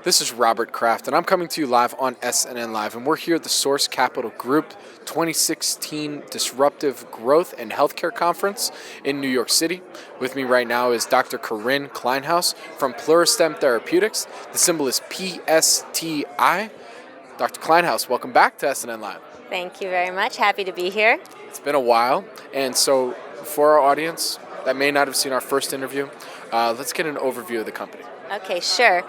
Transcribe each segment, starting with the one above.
This is Robert Kraft, and I'm coming to you live on SNNLive, and we're here at the Source Capital Group 2016 Disruptive Growth and Healthcare Conference in New York City. With me right now is Dr. Karine Kleinhaus from Pluristem Therapeutics. The symbol is PSTI. Dr. Kleinhaus, welcome back to SNNLive. Thank you very much. Happy to be here. It's been a while, and so for our audience that may not have seen our first interview, let's get an overview of the company. Okay, sure.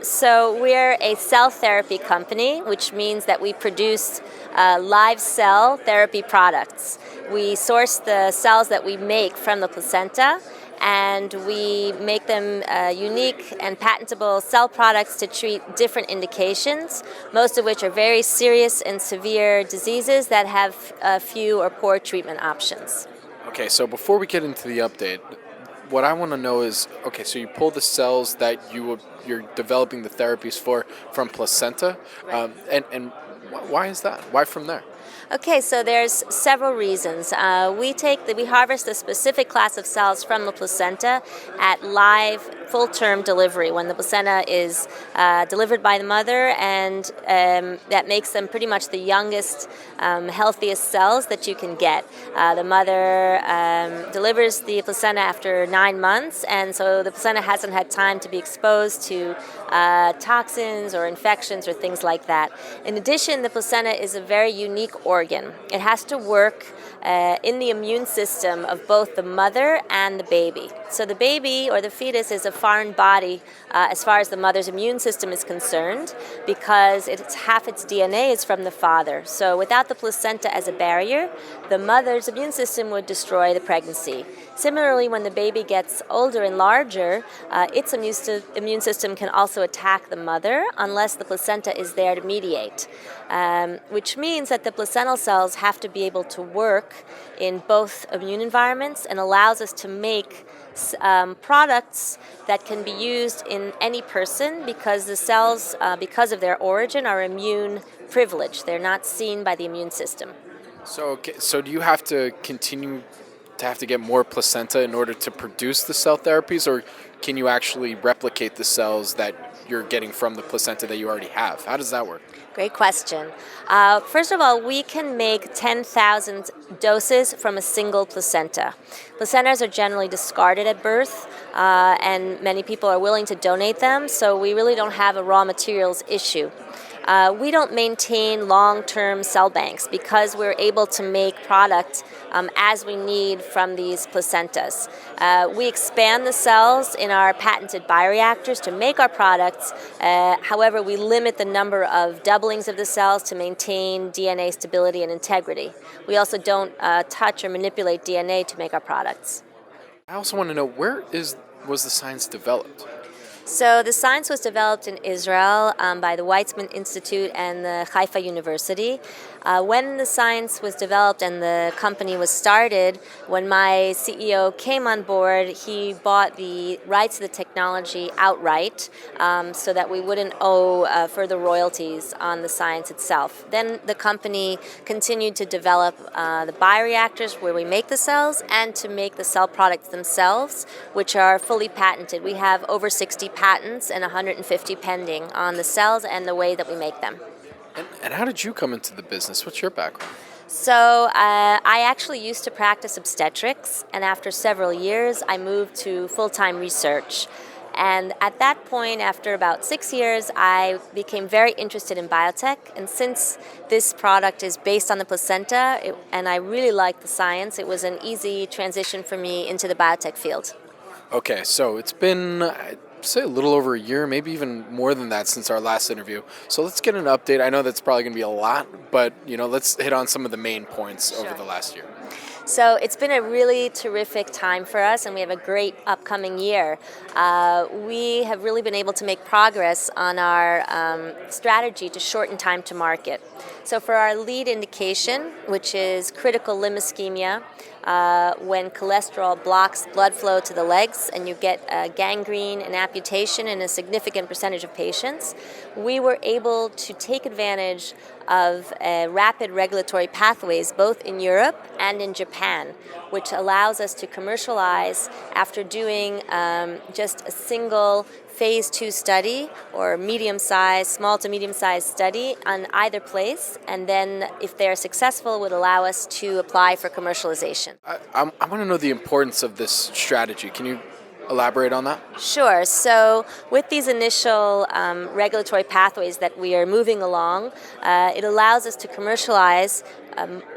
So we're a cell therapy company, which means that we produce live cell therapy products. We source the cells that we make from the placenta, and we make them unique and patentable cell products to treat different indications, most of which are very serious and severe diseases that have few or poor treatment options. Okay, so before we get into the update, what I want to know is, okay, so you pull the cells that you're developing the therapies for from placenta, Right. and why is that? Why from there? Okay, so there's several reasons. We harvest a specific class of cells from the placenta at live full-term delivery, when the placenta is delivered by the mother, and that makes them pretty much the youngest, healthiest cells that you can get. The mother delivers the placenta after 9 months, and so the placenta hasn't had time to be exposed to toxins or infections or things like that. In addition, the placenta is a very unique organ. It has to work in the immune system of both the mother and the baby. So the baby or the fetus is a foreign body as far as the mother's immune system is concerned, because half its DNA is from the father. So without the placenta as a barrier, the mother's immune system would destroy the pregnancy. Similarly, when the baby gets older and larger, its immune system can also attack the mother unless the placenta is there to mediate, which means that the placental cells have to be able to work in both immune environments, and allows us to make products that can be used in any person, because the cells, because of their origin, are immune privileged. They're not seen by the immune system. So do you have to continue to get more placenta in order to produce the cell therapies, or can you actually replicate the cells that you're getting from the placenta that you already have? How does that work? Great question. First of all, we can make 10,000 doses from a single placenta. Placentas are generally discarded at birth, and many people are willing to donate them, so we really don't have a raw materials issue. We don't maintain long-term cell banks because we're able to make product as we need from these placentas. We expand the cells in our patented bioreactors to make our products. However, we limit the number of doublings of the cells to maintain DNA stability and integrity. We also don't touch or manipulate DNA to make our products. I also want to know, was the science developed? So the science was developed in Israel by the Weizmann Institute and the Haifa University. When the science was developed and the company was started, when my CEO came on board, he bought the rights to the technology outright, so that we wouldn't owe further royalties on the science itself. Then the company continued to develop the bioreactors where we make the cells, and to make the cell products themselves, which are fully patented. We have over 60 patents and 150 pending on the cells and the way that we make them. And how did you come into the business? What's your background? So I actually used to practice obstetrics, and after several years I moved to full-time research. And at that point, after about 6 years, I became very interested in biotech. And since this product is based on the placenta, and I really liked the science, it was an easy transition for me into the biotech field. Okay, so it's been, I'd say, a little over a year, maybe even more than that, since our last interview. So let's get an update. I know that's probably going to be a lot, but let's hit on some of the main points over the last year. So it's been a really terrific time for us, and we have a great upcoming year. We have really been able to make progress on our strategy to shorten time to market. So for our lead indication, which is critical limb ischemia, when cholesterol blocks blood flow to the legs and you get gangrene and amputation in a significant percentage of patients, we were able to take advantage of rapid regulatory pathways both in Europe and in Japan, which allows us to commercialize after doing just a single phase 2 study or medium-sized, small to medium-sized study on either place, and then if they're successful, would allow us to apply for commercialization. I want to know the importance of this strategy. Can you elaborate on that? Sure. So with these initial regulatory pathways that we are moving along, it allows us to commercialize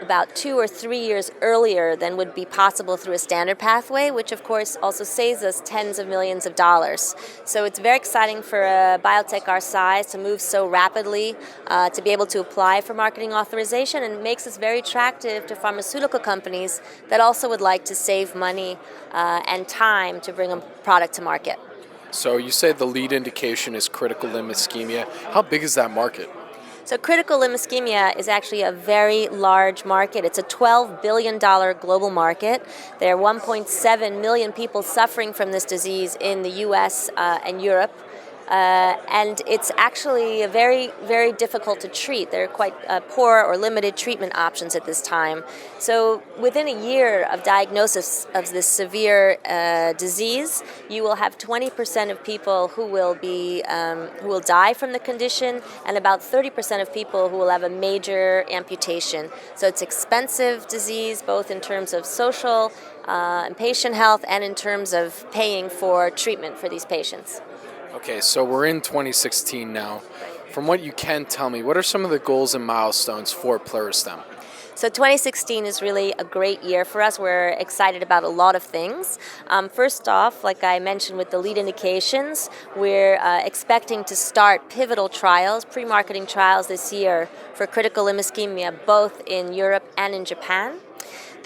about 2 or 3 years earlier than would be possible through a standard pathway, which of course also saves us tens of millions of dollars. So it's very exciting for a biotech our size to move so rapidly, to be able to apply for marketing authorization, and it makes us very attractive to pharmaceutical companies that also would like to save money and time to bring a product to market. So you say the lead indication is critical limb ischemia. How big is that market? So critical limb ischemia is actually a very large market. It's a $12 billion global market. There are 1.7 million people suffering from this disease in the US and Europe. And it's actually very, very difficult to treat. There are quite poor or limited treatment options at this time. So within a year of diagnosis of this severe disease, you will have 20% of people who will die from the condition, and about 30% of people who will have a major amputation. So it's expensive disease, both in terms of social and patient health, and in terms of paying for treatment for these patients. Okay, so we're in 2016 now. From what you can tell me, what are some of the goals and milestones for Pluristem? So 2016 is really a great year for us. We're excited about a lot of things. First off, like I mentioned with the lead indications, we're expecting to start pivotal trials, pre-marketing trials this year for critical limb ischemia, both in Europe and in Japan.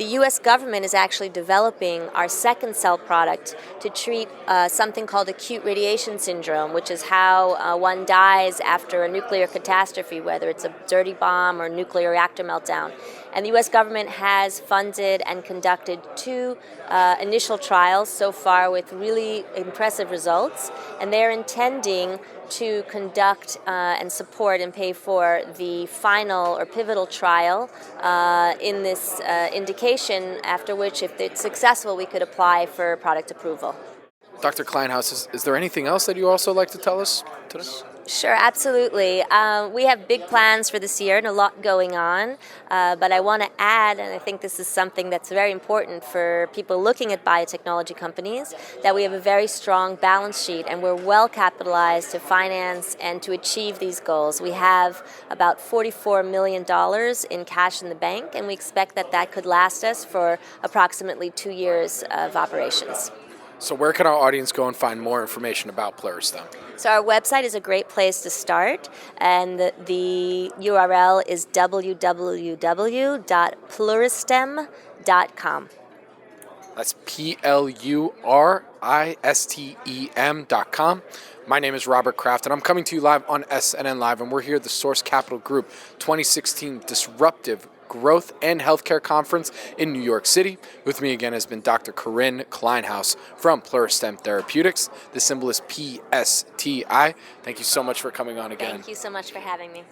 The U.S. government is actually developing our second cell product to treat something called acute radiation syndrome, which is how one dies after a nuclear catastrophe, whether it's a dirty bomb or nuclear reactor meltdown. And the U.S. government has funded and conducted 2 initial trials so far with really impressive results, and they're intending to conduct and support and pay for the final or pivotal trial in this indication, after which, if it's successful, we could apply for product approval. Dr. Kleinhaus, is there anything else that you also like to tell us today? Sure, absolutely. We have big plans for this year and a lot going on, but I want to add, and I think this is something that's very important for people looking at biotechnology companies, that we have a very strong balance sheet and we're well capitalized to finance and to achieve these goals. We have about $44 million in cash in the bank, and we expect that that could last us for approximately 2 years of operations. So where can our audience go and find more information about Pluristem? So our website is a great place to start, and the URL is www.pluristem.com. That's Pluristem.com. My name is Robert Kraft, and I'm coming to you live on SNNLive, and we're here at the Source Capital Group 2016 Disruptive Growth and Healthcare Conference in New York City. With me again has been Dr. Karine Kleinhaus from Pluristem Therapeutics. The symbol is PSTI. Thank you so much for coming on again. Thank you so much for having me.